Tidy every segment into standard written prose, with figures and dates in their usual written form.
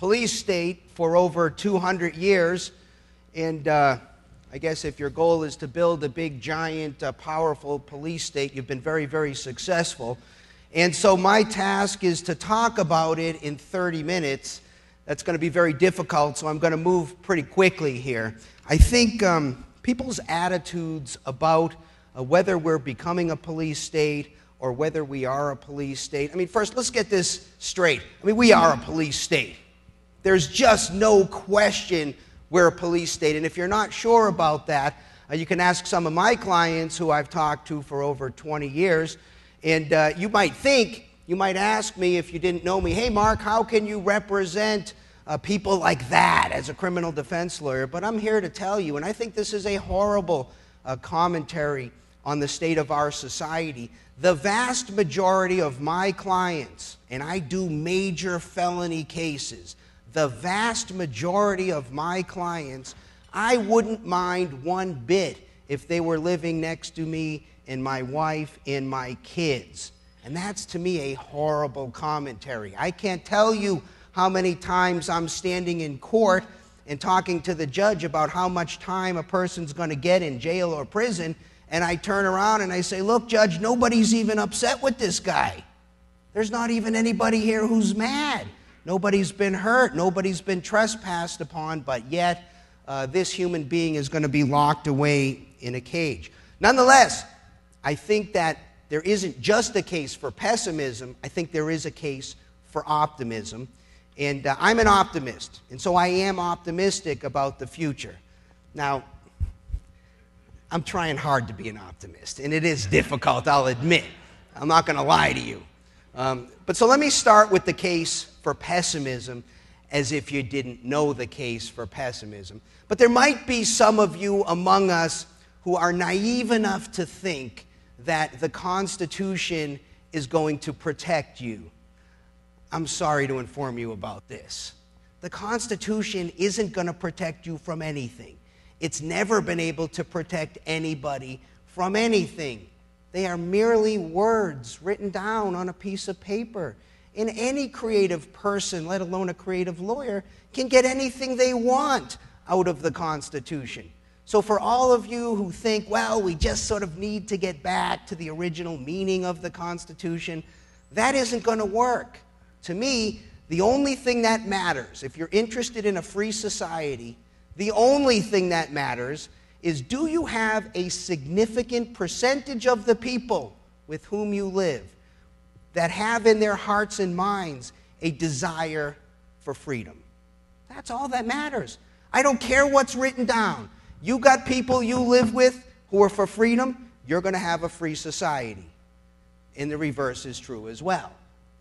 police state for over 200 years. And I guess if your goal is to build a big, giant, powerful police state, you've been very, very successful. And so my task is to talk about it in 30 minutes. That's going to be very difficult, so I'm going to move pretty quickly here. I think people's attitudes about whether we're becoming a police state or whether we are a police state. I mean, first, let's get this straight. I mean, we are a police state. There's just no question we're a police state. And if you're not sure about that, you can ask some of my clients who I've talked to for over 20 years. And you might ask me if you didn't know me, hey, Mark, how can you represent people like that as a criminal defense lawyer? But I'm here to tell you, and I think this is a horrible commentary on the state of our society. The vast majority of my clients, and I do major felony cases, the vast majority of my clients, I wouldn't mind one bit if they were living next to me and my wife and my kids. And that's, to me, a horrible commentary. I can't tell you how many times I'm standing in court and talking to the judge about how much time a person's going to get in jail or prison, and I turn around and I say, look, Judge, nobody's even upset with this guy. There's not even anybody here who's mad. Nobody's been hurt. Nobody's been trespassed upon, but yet this human being is going to be locked away in a cage. Nonetheless, I think that there isn't just a case for pessimism. I think there is a case for optimism. And I'm an optimist, and so I am optimistic about the future. Now, I'm trying hard to be an optimist, and it is difficult, I'll admit. I'm not going to lie to you. But so let me start with the case for pessimism, as if you didn't know the case for pessimism. But there might be some of you among us who are naive enough to think that the Constitution is going to protect you. I'm sorry to inform you about this. The Constitution isn't going to protect you from anything. It's never been able to protect anybody from anything. They are merely words written down on a piece of paper. And any creative person, let alone a creative lawyer, can get anything they want out of the Constitution. So for all of you who think, well, we just sort of need to get back to the original meaning of the Constitution, that isn't going to work. To me, the only thing that matters, if you're interested in a free society, the only thing that matters is, do you have a significant percentage of the people with whom you live that have in their hearts and minds a desire for freedom? That's all that matters. I don't care what's written down. You got people you live with who are for freedom, you're going to have a free society. And the reverse is true as well.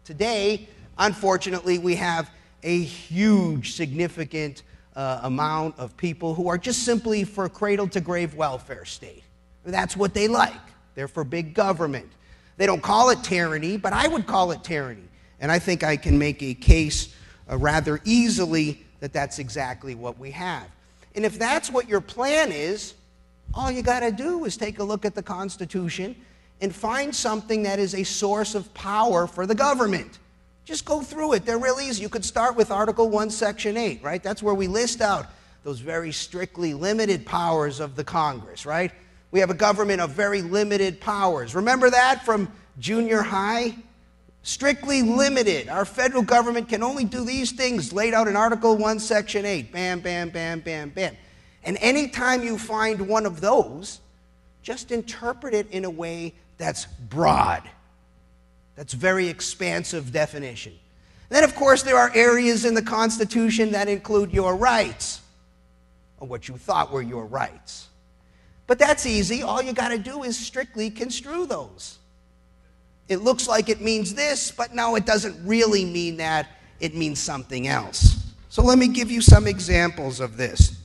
Today, unfortunately, we have a huge, significant amount of people who are just simply for cradle-to-grave welfare state. That's what they like. They're for big government. They don't call it tyranny, but I would call it tyranny. And I think I can make a case rather easily that that's exactly what we have. And if that's what your plan is, all you got to do is take a look at the Constitution and find something that is a source of power for the government. Just go through it. They're real easy. You could start with Article 1, Section 8, right? That's where we list out those very strictly limited powers of the Congress, right? We have a government of very limited powers. Remember that from junior high? Strictly limited. Our federal government can only do these things laid out in Article 1, Section 8. Bam, bam, bam, bam, bam. And anytime you find one of those, just interpret it in a way that's broad. That's very expansive definition. Then, of course, there are areas in the Constitution that include your rights, or what you thought were your rights. But that's easy. All you got to do is strictly construe those. It looks like it means this, but no, it doesn't really mean that. It means something else. So let me give you some examples of this.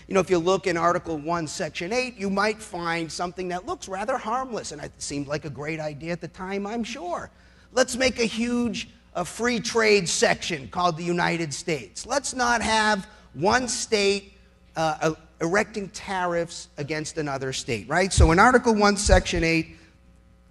You know, if you look in Article 1, Section 8, you might find something that looks rather harmless, and it seemed like a great idea at the time, I'm sure. Let's make a huge free trade section called the United States. Let's not have one state erecting tariffs against another state, right? So in Article 1, Section 8,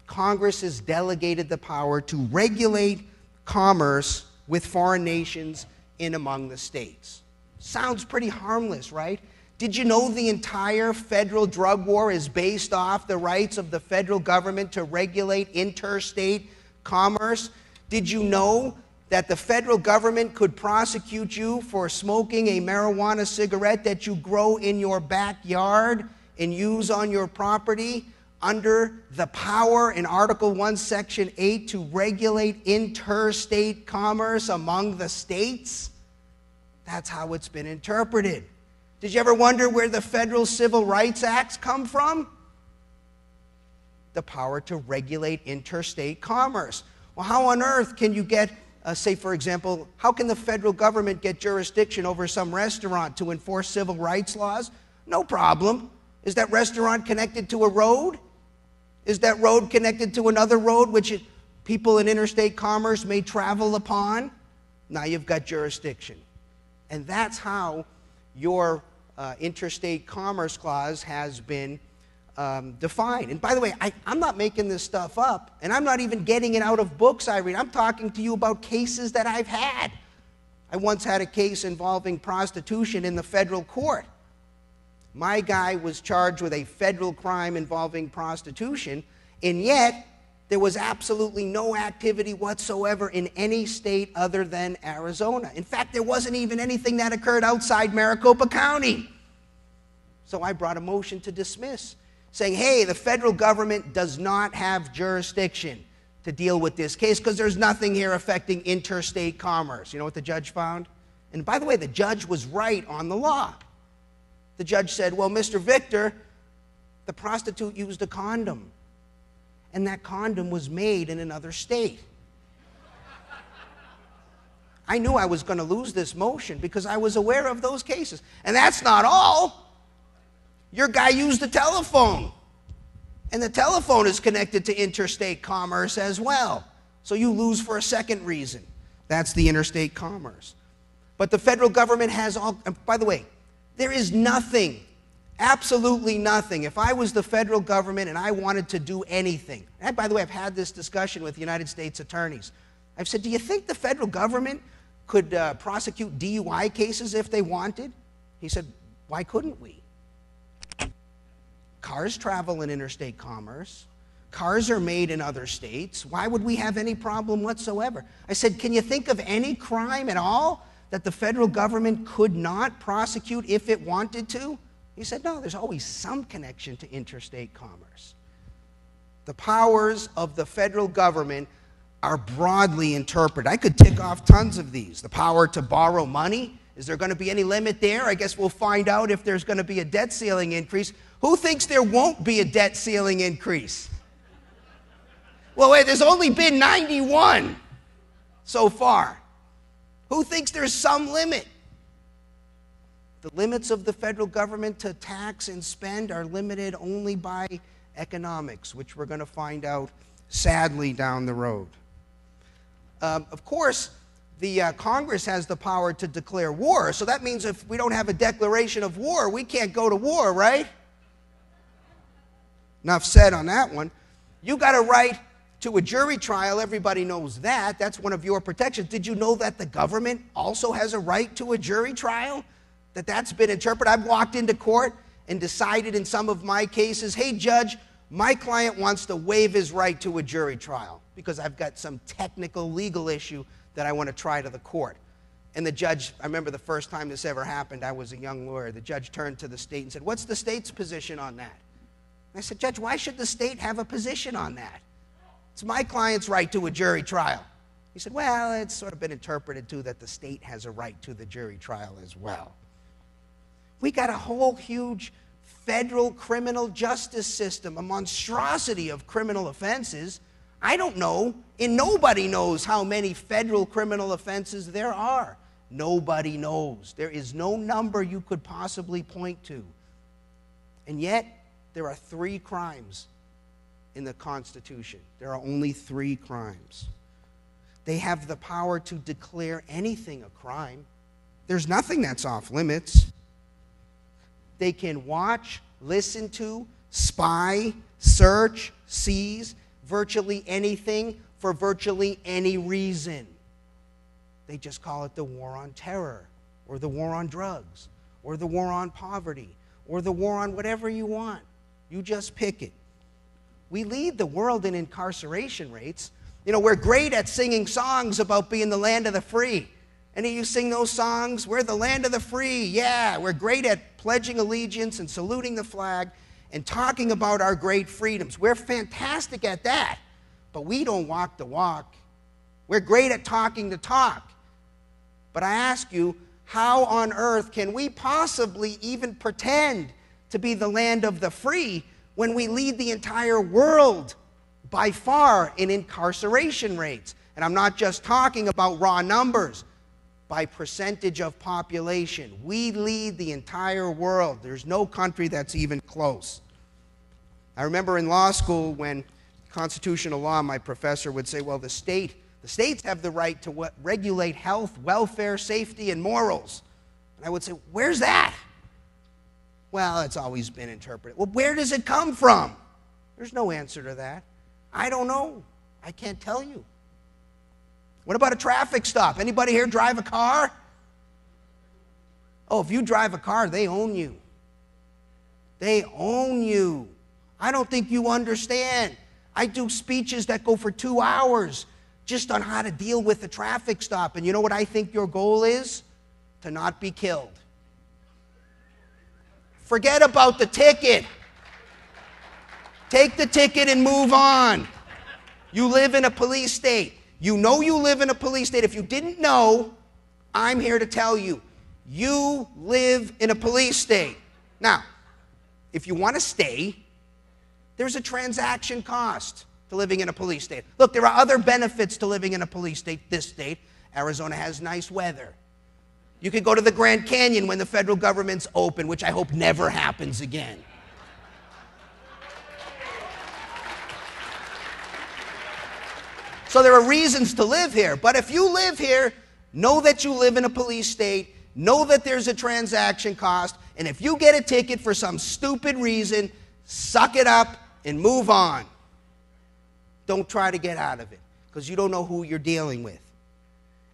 Congress has delegated the power to regulate commerce with foreign nations in among the states. Sounds pretty harmless, right? Did you know the entire federal drug war is based off the rights of the federal government to regulate interstate commerce? Did you know that the federal government could prosecute you for smoking a marijuana cigarette that you grow in your backyard and use on your property under the power in Article 1, Section 8 to regulate interstate commerce among the states? That's how it's been interpreted. Did you ever wonder where the federal civil rights acts come from? The power to regulate interstate commerce. Well, how on earth can you get, say for example, how can the federal government get jurisdiction over some restaurant to enforce civil rights laws? No problem. Is that restaurant connected to a road? Is that road connected to another road which people in interstate commerce may travel upon? Now you've got jurisdiction. And that's how your interstate commerce clause has been defined. And by the way, I'm not making this stuff up, and I'm not even getting it out of books I read. I'm talking to you about cases that I've had. I once had a case involving prostitution in the federal court. My guy was charged with a federal crime involving prostitution, and yet there was absolutely no activity whatsoever in any state other than Arizona. In fact, there wasn't even anything that occurred outside Maricopa County. So I brought a motion to dismiss, saying, hey, the federal government does not have jurisdiction to deal with this case because there's nothing here affecting interstate commerce. You know what the judge found? And by the way, the judge was right on the law. The judge said, well, Mr. Victor, the prostitute used a condom, and that condom was made in another state. I knew I was going to lose this motion because I was aware of those cases. And that's not all. Your guy used a telephone, and the telephone is connected to interstate commerce as well. So you lose for a second reason. That's the interstate commerce. But the federal government has all, by the way, there is nothing, absolutely nothing. If I was the federal government and I wanted to do anything, and by the way, I've had this discussion with United States attorneys. I've said, do you think the federal government could prosecute DUI cases if they wanted? He said, why couldn't we? Cars travel in interstate commerce. Cars are made in other states. Why would we have any problem whatsoever? I said, can you think of any crime at all that the federal government could not prosecute if it wanted to? He said, no, there's always some connection to interstate commerce. The powers of the federal government are broadly interpreted. I could tick off tons of these. The power to borrow money. Is there going to be any limit there? I guess we'll find out if there's going to be a debt ceiling increase. Who thinks there won't be a debt ceiling increase? Well, wait, there's only been 91 so far. Who thinks there's some limit? The limits of the federal government to tax and spend are limited only by economics, which we're going to find out sadly down the road. Of course, the Congress has the power to declare war, so that means if we don't have a declaration of war, we can't go to war, right? Enough said on that one. You got a right to a jury trial. Everybody knows that. That's one of your protections. Did you know that the government also has a right to a jury trial? That's been interpreted. I've walked into court and decided in some of my cases, hey, judge, my client wants to waive his right to a jury trial because I've got some technical legal issue that I want to try to the court. And the judge, I remember the first time this ever happened, I was a young lawyer. The judge turned to the state and said, what's the state's position on that? And I said, Judge, why should the state have a position on that? It's my client's right to a jury trial. He said, well, it's sort of been interpreted, too, that the state has a right to the jury trial as well. We got a whole huge federal criminal justice system, a monstrosity of criminal offenses. I don't know, and nobody knows how many federal criminal offenses there are. Nobody knows. There is no number you could possibly point to. And yet, there are 3 crimes in the Constitution. There are only 3 crimes. They have the power to declare anything a crime. There's nothing that's off limits. They can watch, listen to, spy, search, seize virtually anything for virtually any reason. They just call it the war on terror, or the war on drugs, or the war on poverty, or the war on whatever you want. You just pick it. We lead the world in incarceration rates. You know, we're great at singing songs about being the land of the free. Any of you sing those songs? We're the land of the free. Yeah, we're great at pledging allegiance and saluting the flag and talking about our great freedoms. We're fantastic at that, but we don't walk the walk. We're great at talking the talk. But I ask you, how on earth can we possibly even pretend to be the land of the free when we lead the entire world by far in incarceration rates? And I'm not just talking about raw numbers. By percentage of population, we lead the entire world. There's no country that's even close. I remember in law school when constitutional law, my professor would say, well, the states have the right to regulate health, welfare, safety, and morals. And I would say, where's that? Well, it's always been interpreted. Well, where does it come from? There's no answer to that. I don't know. I can't tell you. What about a traffic stop? Anybody here drive a car? Oh, if you drive a car, they own you. They own you. I don't think you understand. I do speeches that go for 2 hours just on how to deal with a traffic stop. And you know what I think your goal is? To not be killed. Forget about the ticket. Take the ticket and move on. You live in a police state. You know you live in a police state. If you didn't know, I'm here to tell you. You live in a police state. Now, if you want to stay, there's a transaction cost to living in a police state. Look, there are other benefits to living in a police state, this state. Arizona has nice weather. You can go to the Grand Canyon when the federal government's open, which I hope never happens again. So there are reasons to live here. But if you live here, know that you live in a police state, know that there's a transaction cost, and if you get a ticket for some stupid reason, suck it up and move on. Don't try to get out of it, because you don't know who you're dealing with.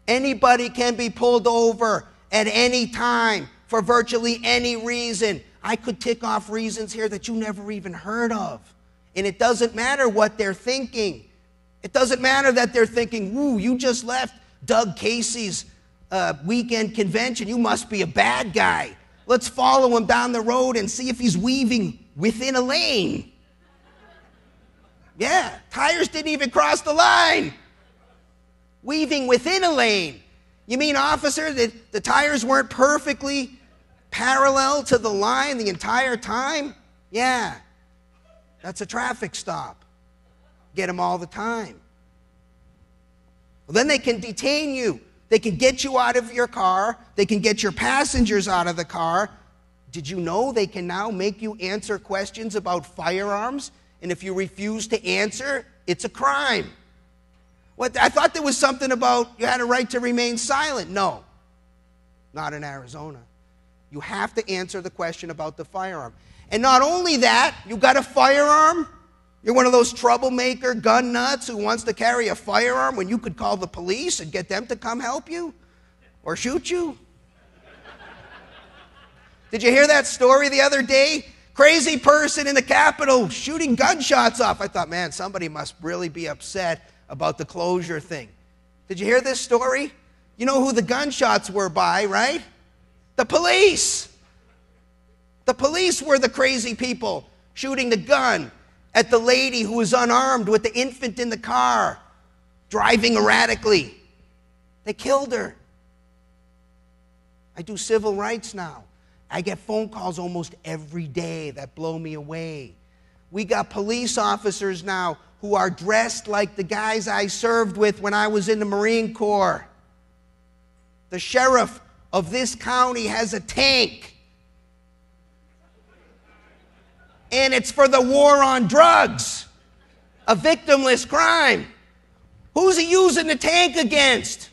Anybody can be pulled over at any time for virtually any reason. I could tick off reasons here that you never even heard of. And it doesn't matter what they're thinking. It doesn't matter that they're thinking, woo, you just left Doug Casey's weekend convention. You must be a bad guy. Let's follow him down the road and see if he's weaving within a lane. Yeah, tires didn't even cross the line. Weaving within a lane. You mean, officer, that the tires weren't perfectly parallel to the line the entire time? Yeah, that's a traffic stop. Get them all the time. Well, then they can detain you. They can get you out of your car. They can get your passengers out of the car. Did you know they can now make you answer questions about firearms? And if you refuse to answer, it's a crime. What? I thought there was something about you had a right to remain silent. No, not in Arizona. You have to answer the question about the firearm. And not only that, you got a firearm? You're one of those troublemaker gun nuts who wants to carry a firearm when you could call the police and get them to come help you or shoot you? Did you hear that story the other day? Crazy person in the Capitol shooting gunshots off. I thought, man, somebody must really be upset about the closure thing. Did you hear this story? You know who the gunshots were by, right? The police. The police were the crazy people shooting the gun at the lady who was unarmed with the infant in the car, driving erratically. They killed her. I do civil rights now. I get phone calls almost every day that blow me away. We got police officers now who are dressed like the guys I served with when I was in the Marine Corps. The sheriff of this county has a tank. And it's for the war on drugs, a victimless crime. Who's he using the tank against?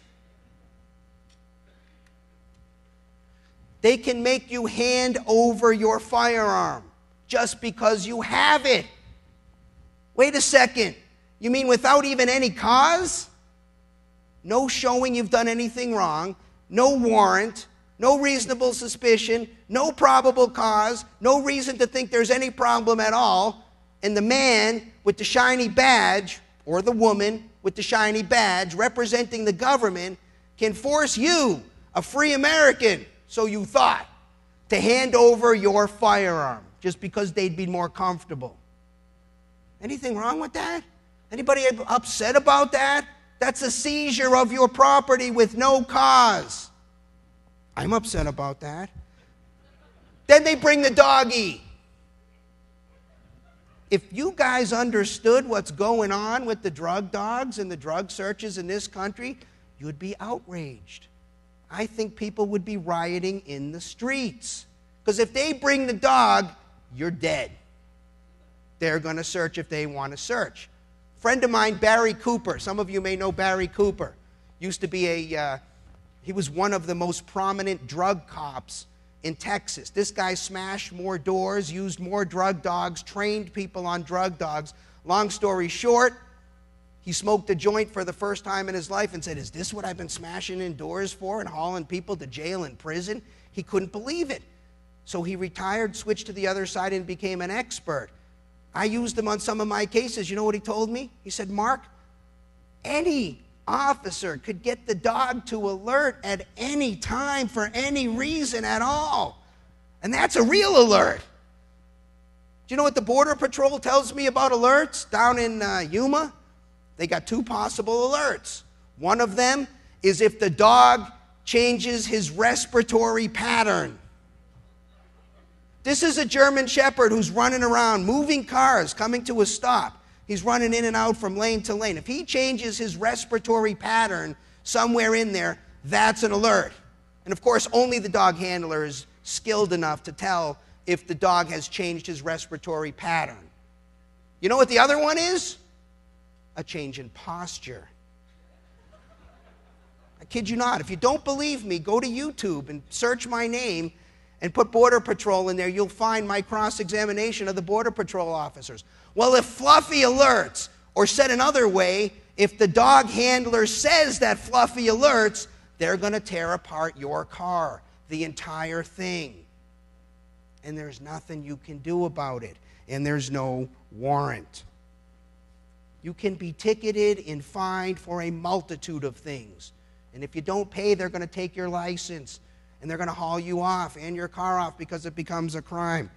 They can make you hand over your firearm just because you have it. Wait a second. You mean without even any cause? no showing you've done anything wrong, no warrant, no reasonable suspicion, no probable cause, no reason to think there's any problem at all, and the man with the shiny badge, or the woman with the shiny badge representing the government, can force you, a free American, so you thought, to hand over your firearm just because they'd be more comfortable. Anything wrong with that? Anybody upset about that? That's a seizure of your property with no cause. I'm upset about that. Then they bring the doggy. If you guys understood what's going on with the drug dogs and the drug searches in this country, you'd be outraged. I think people would be rioting in the streets. Because if they bring the dog, you're dead. They're going to search if they want to search. A friend of mine, Barry Cooper, some of you may know Barry Cooper, used to be he was one of the most prominent drug cops in Texas. This guy smashed more doors, used more drug dogs, trained people on drug dogs. Long story short, he smoked a joint for the first time in his life and said, "Is this what I've been smashing in doors for and hauling people to jail and prison?" He couldn't believe it. So he retired, switched to the other side, and became an expert. I used him on some of my cases. You know what he told me? He said, "Mark, any officer could get the dog to alert at any time for any reason at all. And that's a real alert." Do you know what the Border Patrol tells me about alerts down in Yuma? They got two possible alerts. One of them is if the dog changes his respiratory pattern. This is a German Shepherd who's running around, moving cars, coming to a stop. He's running in and out from lane to lane. If he changes his respiratory pattern somewhere in there, that's an alert. And of course, only the dog handler is skilled enough to tell if the dog has changed his respiratory pattern. You know what the other one is? A change in posture. I kid you not. If you don't believe me, go to YouTube and search my name and put Border Patrol in there. You'll find my cross-examination of the Border Patrol officers. Well, if Fluffy alerts, or said another way, if the dog handler says that Fluffy alerts, they're going to tear apart your car, the entire thing. And there's nothing you can do about it. And there's no warrant. You can be ticketed and fined for a multitude of things. And if you don't pay, they're going to take your license. And they're going to haul you off and your car off because it becomes a crime.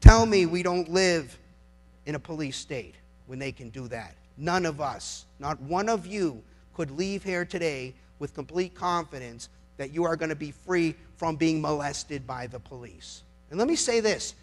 Tell me we don't live in a police state when they can do that. None of us, not one of you, could leave here today with complete confidence that you are going to be free from being molested by the police. And let me say this.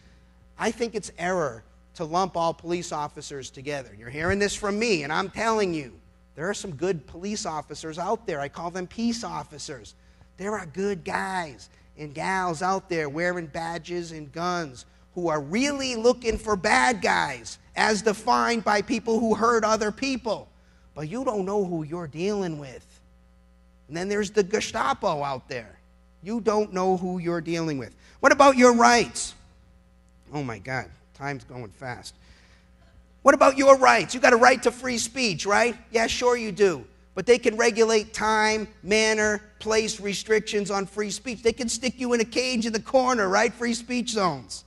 I think it's error to lump all police officers together. You're hearing this from me, and I'm telling you, there are some good police officers out there. I call them peace officers. There are good guys and gals out there wearing badges and guns who are really looking for bad guys as defined by people who hurt other people. But you don't know who you're dealing with. And then there's the Gestapo out there. You don't know who you're dealing with. What about your rights? Oh my God, time's going fast. What about your rights? You got a right to free speech, right? Yeah, sure you do. But they can regulate time, manner, place restrictions on free speech. They can stick you in a cage in the corner, right? Free speech zones.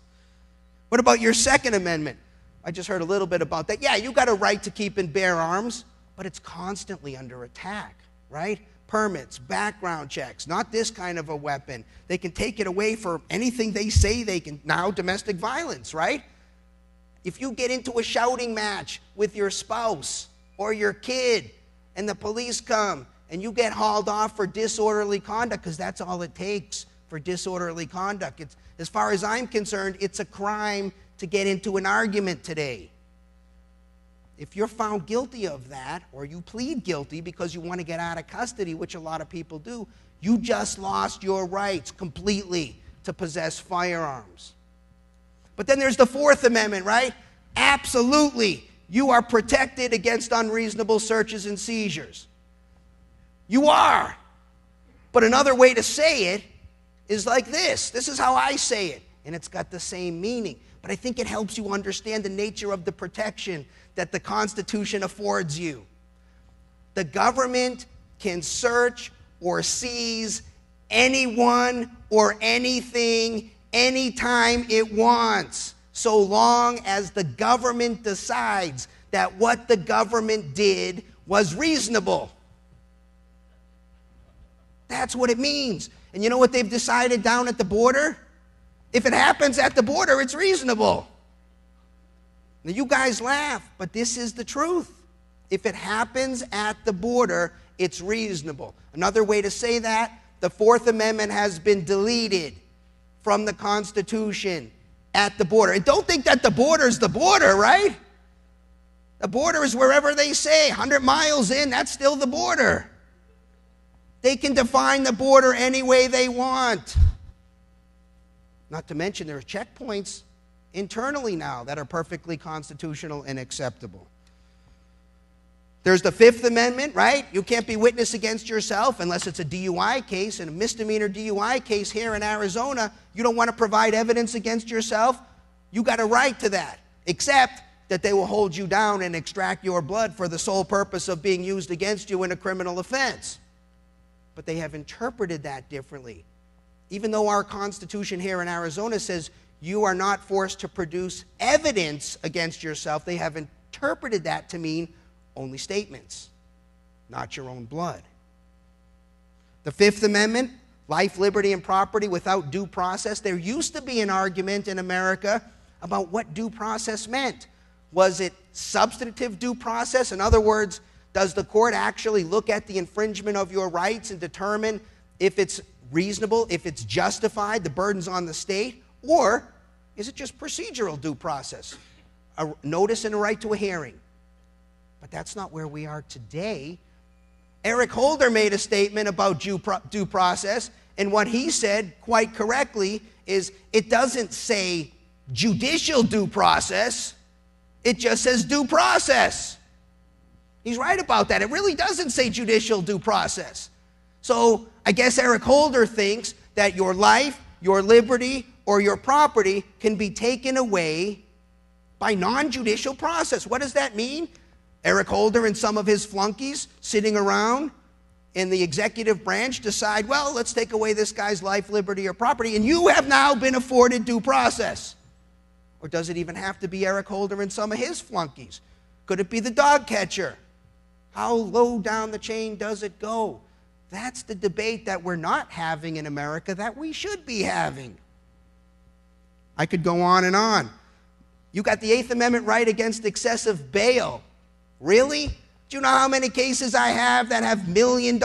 What about your Second Amendment? I just heard a little bit about that. Yeah, you got a right to keep and bear arms, but it's constantly under attack, right? Permits, background checks, not this kind of a weapon. They can take it away for anything they say they can. Now, domestic violence, right? If you get into a shouting match with your spouse or your kid and the police come and you get hauled off for disorderly conduct, because that's all it takes for disorderly conduct. It's, as far as I'm concerned, it's a crime to get into an argument today. If you're found guilty of that, or you plead guilty because you want to get out of custody, which a lot of people do, you just lost your rights completely to possess firearms. But then there's the Fourth Amendment, right? Absolutely, you are protected against unreasonable searches and seizures. You are. But another way to say it is like this. This is how I say it, and it's got the same meaning. But I think it helps you understand the nature of the protection that the Constitution affords you. The government can search or seize anyone or anything anytime it wants, so long as the government decides that what the government did was reasonable. That's what it means. And you know what they've decided down at the border? If it happens at the border, it's reasonable. Now, you guys laugh, but this is the truth. If it happens at the border, it's reasonable. Another way to say that, the Fourth Amendment has been deleted from the Constitution at the border. And don't think that the border is the border, right? The border is wherever they say. 100 miles in, that's still the border. They can define the border any way they want. Not to mention there are checkpoints internally now that are perfectly constitutional and acceptable. There's the Fifth Amendment, right? You can't be witness against yourself unless it's a DUI case. In a misdemeanor DUI case here in Arizona, you don't want to provide evidence against yourself. You got a right to that, except that they will hold you down and extract your blood for the sole purpose of being used against you in a criminal offense. But they have interpreted that differently. Even though our Constitution here in Arizona says you are not forced to produce evidence against yourself, they have interpreted that to mean only statements, not your own blood. The Fifth Amendment, life, liberty, and property without due process. There used to be an argument in America about what due process meant. Was it substantive due process? In other words, does the court actually look at the infringement of your rights and determine if it's reasonable, if it's justified, the burden's on the state? Or is it just procedural due process? A notice and a right to a hearing. But that's not where we are today. Eric Holder made a statement about due process, and what he said, quite correctly, is it doesn't say judicial due process, it just says due process. He's right about that. It really doesn't say judicial due process. So I guess Eric Holder thinks that your life, your liberty, or your property can be taken away by non-judicial process. What does that mean? Eric Holder and some of his flunkies sitting around in the executive branch decide, well, let's take away this guy's life, liberty, or property, and you have now been afforded due process. Or does it even have to be Eric Holder and some of his flunkies? Could it be the dog catcher? How low down the chain does it go? That's the debate that we're not having in America that we should be having. I could go on and on. You got the Eighth Amendment right against excessive bail. Really? Do you know how many cases I have that have $1 million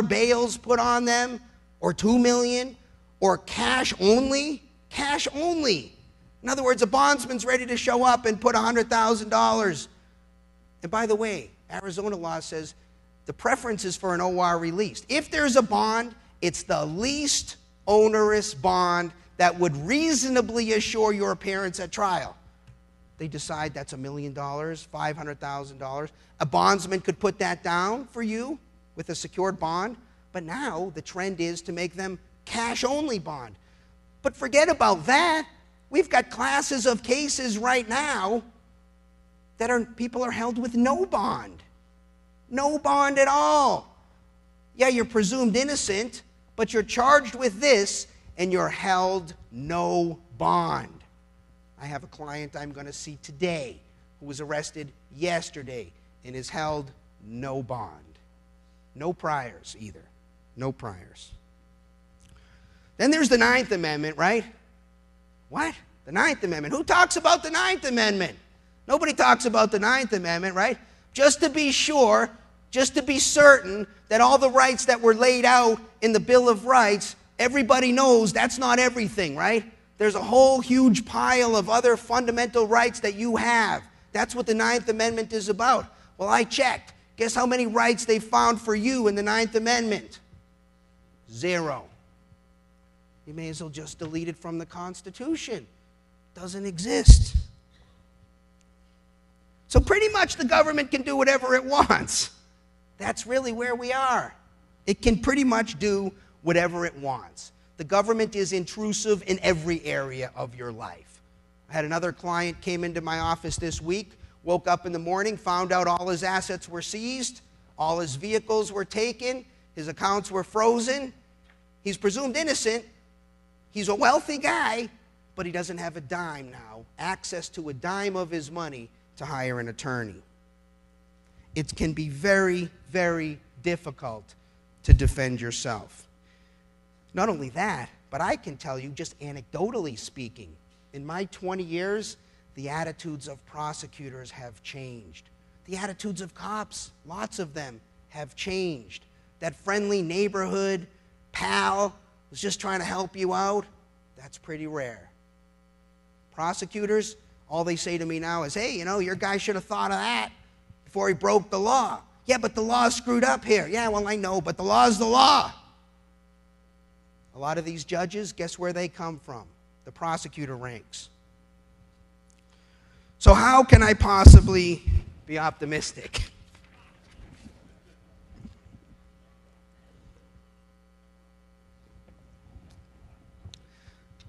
bails put on them? Or $2 million? Or cash only? Cash only. In other words, a bondsman's ready to show up and put $100,000. And by the way, Arizona law says the preference is for an OR released. If there's a bond, it's the least onerous bond that would reasonably assure your appearance at trial. They decide that's $1 million, $500,000. A bondsman could put that down for you with a secured bond, but now the trend is to make them cash-only bond. But forget about that. We've got classes of cases right now that people are held with no bond. No bond at all. Yeah, you're presumed innocent, but you're charged with this, and you're held no bond. I have a client I'm going to see today who was arrested yesterday and is held no bond. No priors either. No priors. Then there's the Ninth Amendment, right? What? The Ninth Amendment. Who talks about the Ninth Amendment? Nobody talks about the Ninth Amendment, right? Just to be sure, just to be certain that all the rights that were laid out in the Bill of Rights, everybody knows that's not everything, right? There's a whole huge pile of other fundamental rights that you have. That's what the Ninth Amendment is about. Well, I checked. Guess how many rights they found for you in the Ninth Amendment? 0. You may as well just delete it from the Constitution. It doesn't exist. So pretty much the government can do whatever it wants. That's really where we are. It can pretty much do whatever it wants. The government is intrusive in every area of your life. I had another client came into my office this week, woke up in the morning, found out all his assets were seized. All his vehicles were taken. His accounts were frozen. He's presumed innocent. He's a wealthy guy, but he doesn't have a dime now, access to a dime of his money to hire an attorney. It can be very, very difficult to defend yourself. Not only that, but I can tell you, just anecdotally speaking, in my 20 years, the attitudes of prosecutors have changed. The attitudes of cops, lots of them, have changed. That friendly neighborhood pal who's just trying to help you out, that's pretty rare. Prosecutors, all they say to me now is, hey, your guy should have thought of that before he broke the law. Yeah, but the law's screwed up here. Yeah, well, I know, but the law's the law. A lot of these judges, guess where they come from? The prosecutor ranks. So how can I possibly be optimistic?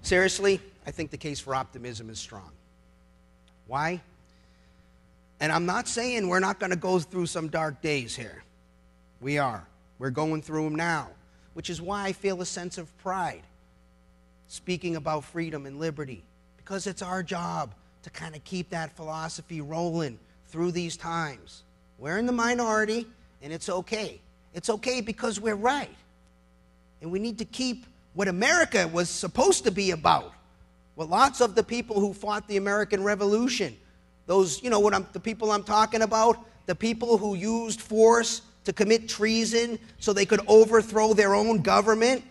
Seriously, I think the case for optimism is strong. Why? And I'm not saying we're not going to go through some dark days here. We are. We're going through them now, which is why I feel a sense of pride speaking about freedom and liberty, because it's our job to kind of keep that philosophy rolling through these times. We're in the minority, and it's okay. It's okay because we're right. And we need to keep what America was supposed to be about. What lots of the people who fought the American Revolution, those, the people I'm talking about, the people who used force to commit treason so they could overthrow their own government,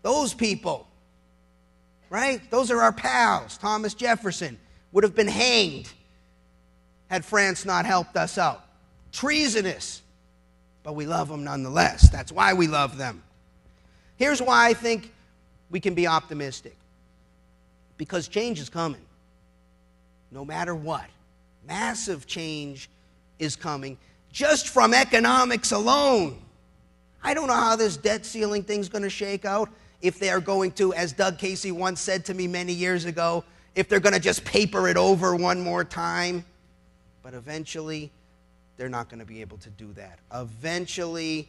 those people, right? Those are our pals. Thomas Jefferson would have been hanged had France not helped us out. Treasonous, but we love them nonetheless. That's why we love them. Here's why I think we can be optimistic. Because change is coming, no matter what. Massive change is coming just from economics alone. I don't know how this debt ceiling thing's going to shake out, if they are going to, as Doug Casey once said to me many years ago, if they're going to just paper it over one more time. But eventually, they're not going to be able to do that. Eventually,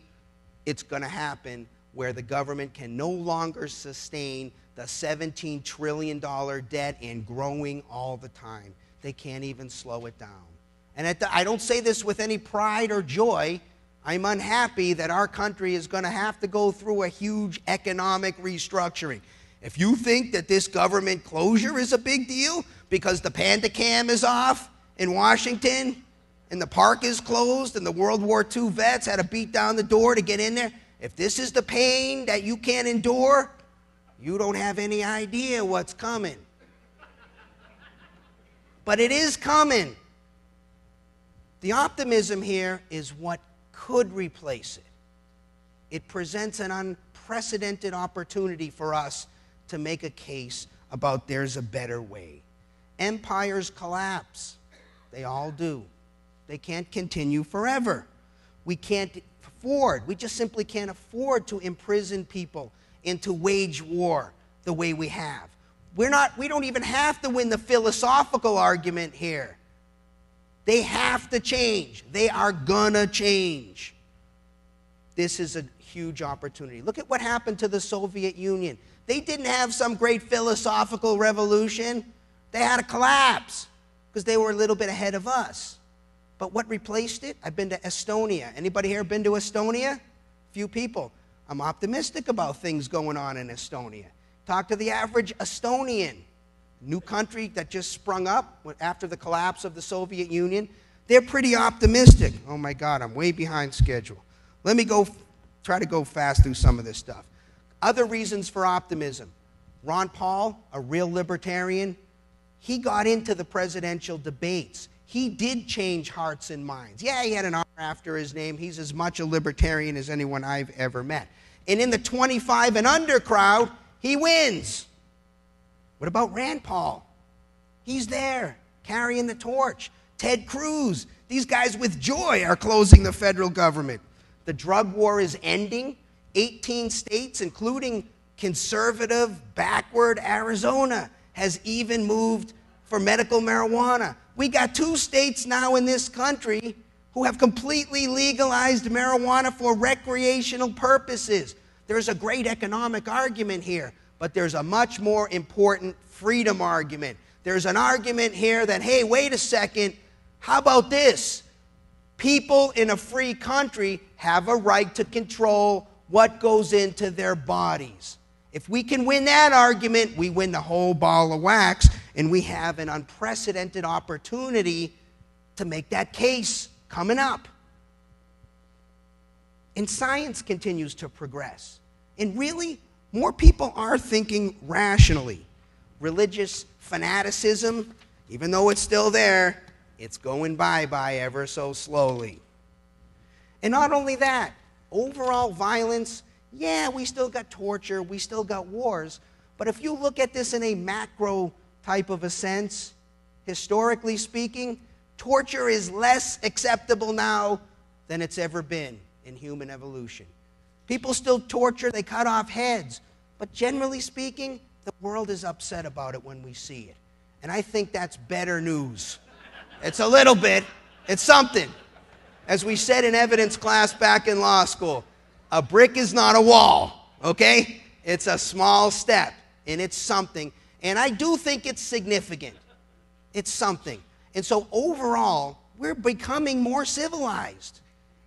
it's going to happen where the government can no longer sustain the $17 trillion debt and growing all the time. They can't even slow it down. And I don't say this with any pride or joy. I'm unhappy that our country is going to have to go through a huge economic restructuring. If you think that this government closure is a big deal because the Panda Cam is off in Washington and the park is closed and the World War II vets had to beat down the door to get in there, if this is the pain that you can't endure, you don't have any idea what's coming. But it is coming. The optimism here is what could replace it. It presents an unprecedented opportunity for us to make a case about there's a better way. Empires collapse. They all do. They can't continue forever. We just simply can't afford to imprison people and to wage war the way we have. We don't even have to win the philosophical argument here. They have to change. They are gonna change. This is a huge opportunity. Look at what happened to the Soviet Union. They didn't have some great philosophical revolution. They had a collapse because they were a little bit ahead of us. But what replaced it? I've been to Estonia. Anybody here been to Estonia? Few people. I'm optimistic about things going on in Estonia. Talk to the average Estonian, new country that just sprung up after the collapse of the Soviet Union. They're pretty optimistic. Oh my God, I'm way behind schedule. Let me try to go fast through some of this stuff. Other reasons for optimism. Ron Paul, a real libertarian, he got into the presidential debates. He did change hearts and minds. Yeah, he had an R after his name. He's as much a libertarian as anyone I've ever met. And in the 25 and under crowd, he wins. What about Rand Paul? He's there, carrying the torch. Ted Cruz. These guys with joy are closing the federal government. The drug war is ending. 18 states, including conservative, backward Arizona, has even moved for medical marijuana. We got 2 states now in this country who have completely legalized marijuana for recreational purposes. There's a great economic argument here, but there's a much more important freedom argument. There's an argument here that, hey, wait a second, how about this? People in a free country have a right to control what goes into their bodies. If we can win that argument, we win the whole ball of wax, and we have an unprecedented opportunity to make that case coming up. And science continues to progress. And really, more people are thinking rationally. Religious fanaticism, even though it's still there, it's going bye-bye ever so slowly. And not only that, overall violence, yeah, we still got torture, we still got wars, but if you look at this in a macro type of a sense, historically speaking, torture is less acceptable now than it's ever been in human evolution. People still torture, they cut off heads, but generally speaking, the world is upset about it when we see it. And I think that's better news. It's a little bit, it's something. As we said in evidence class back in law school, a brick is not a wall, okay? It's a small step, and it's something. And I do think it's significant. It's something. And so overall, we're becoming more civilized.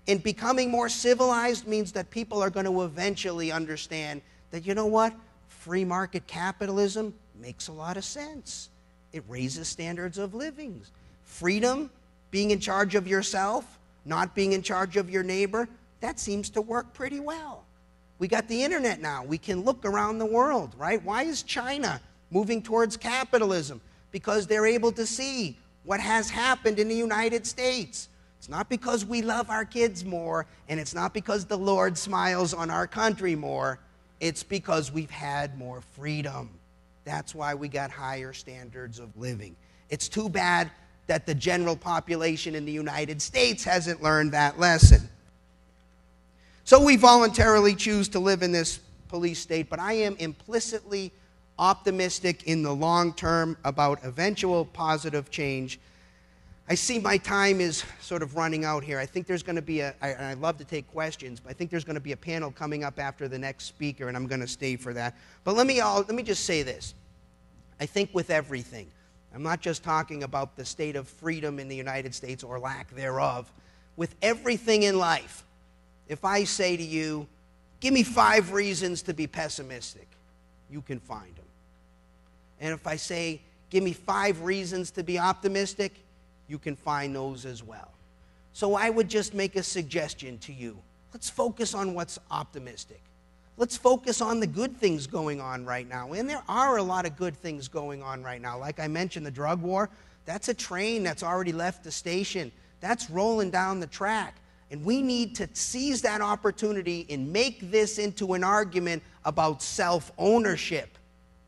And becoming more civilized means that people are going to eventually understand that, you know what? Free market capitalism makes a lot of sense. It raises standards of living. Freedom, being in charge of yourself, not being in charge of your neighbor, that seems to work pretty well. We got the internet now. We can look around the world, right? Why is China moving towards capitalism? Because they're able to see what has happened in the United States. It's not because we love our kids more, and it's not because the Lord smiles on our country more. It's because we've had more freedom. That's why we got higher standards of living. It's too bad that the general population in the United States hasn't learned that lesson. So we voluntarily choose to live in this police state, but I am implicitly optimistic in the long term about eventual positive change. I see my time is sort of running out here. I think there's going to be I'd love to take questions, but I think there's going to be a panel coming up after the next speaker, and I'm going to stay for that. But let me just say this. I think with everything, I'm not just talking about the state of freedom in the United States or lack thereof. With everything in life, if I say to you, give me 5 reasons to be pessimistic, you can find them. And if I say, give me 5 reasons to be optimistic, you can find those as well. So I would just make a suggestion to you. Let's focus on what's optimistic. Let's focus on the good things going on right now. And there are a lot of good things going on right now. Like I mentioned, the drug war, that's a train that's already left the station. That's rolling down the track. And we need to seize that opportunity and make this into an argument about self-ownership,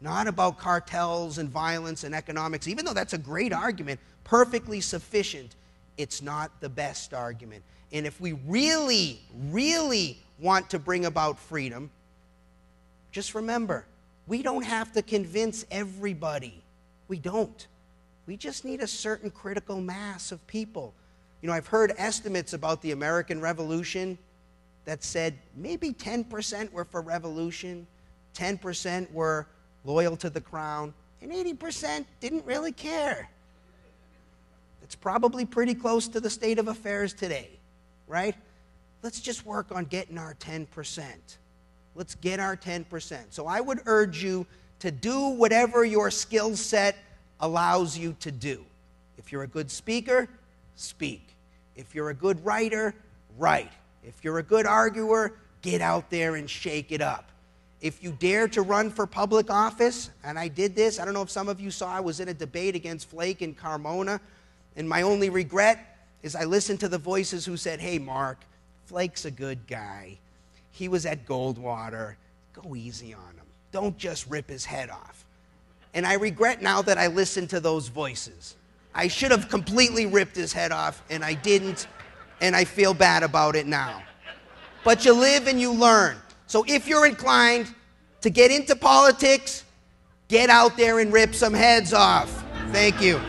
not about cartels and violence and economics. Even though that's a great argument, perfectly sufficient, it's not the best argument. And if we really, really want to bring about freedom, just remember, we don't have to convince everybody. We don't. We just need a certain critical mass of people. You know, I've heard estimates about the American Revolution that said maybe 10% were for revolution, 10% were loyal to the crown, and 80% didn't really care. It's probably pretty close to the state of affairs today, right? Let's just work on getting our 10%. Let's get our 10%. So I would urge you to do whatever your skill set allows you to do. If you're a good speaker, speak. If you're a good writer, write. If you're a good arguer, get out there and shake it up. If you dare to run for public office, and I did this, I don't know if some of you saw, I was in a debate against Flake and Carmona, and my only regret is I listened to the voices who said, hey, Mark, Flake's a good guy. He was at Goldwater. Go easy on him. Don't just rip his head off. And I regret now that I listened to those voices. I should have completely ripped his head off, and I didn't, and I feel bad about it now. But you live and you learn. So if you're inclined to get into politics, get out there and rip some heads off. Thank you.